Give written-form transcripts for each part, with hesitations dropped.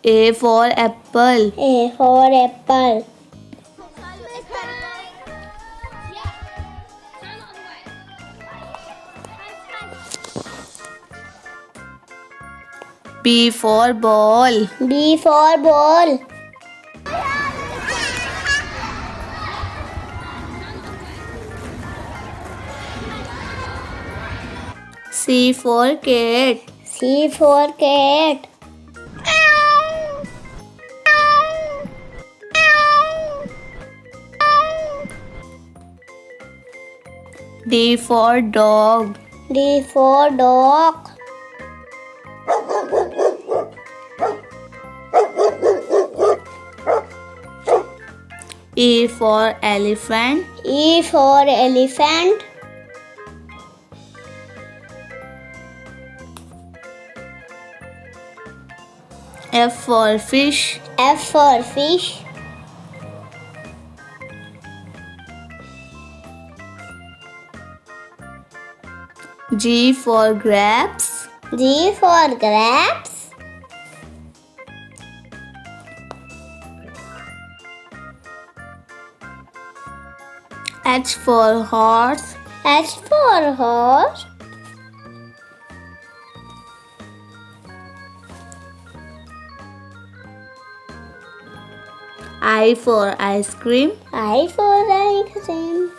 A for apple. A for apple. B for ball. B for ball. C for cat. C for cat. D for dog. D for dog. E for elephant. E for elephant. F for fish. F for fish. G for grapes. G for grapes. H for horse. H for horse. I for ice cream. I for ice cream.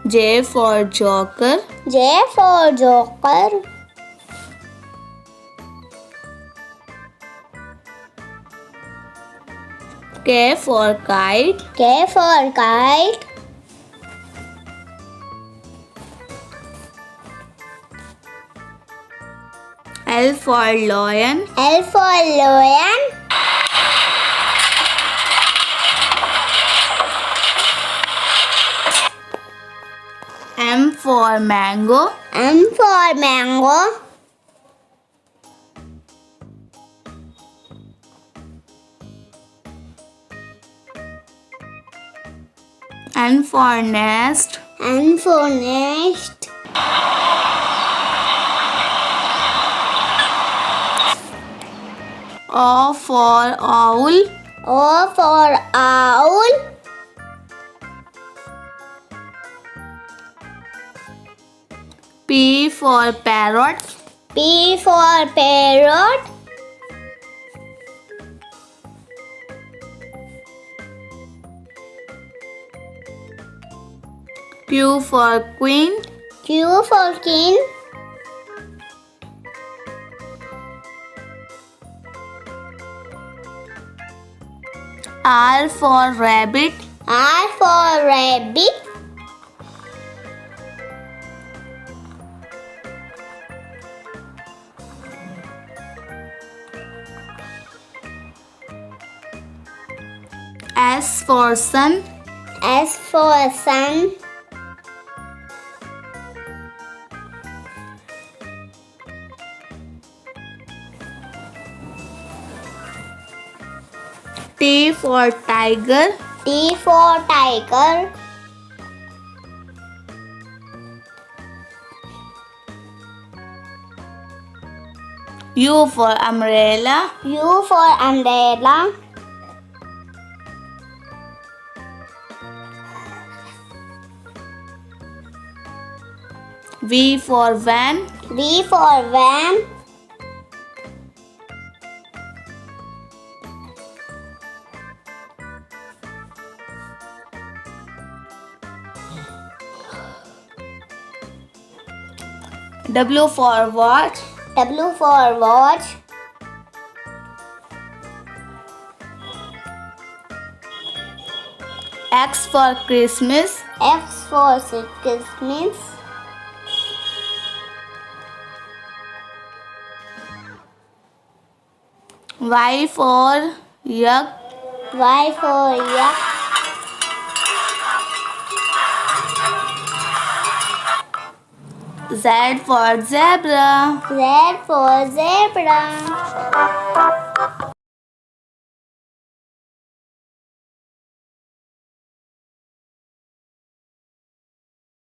J for joker. J for joker. K for kite. K for kite. L for lion. L for lion. M for mango. M for mango. N for nest. N for nest. O for owl. O for owl. P for parrot. P for parrot. Q for queen. Q for king. R for rabbit. R for rabbit. S for sun. S for sun. T for tiger. T for tiger. U for umbrella. U for umbrella. V for van. V for van. W for watch. W for watch. X for Christmas. X for Christmas. Y for yak. Y for yak. Z for zebra. Z for zebra.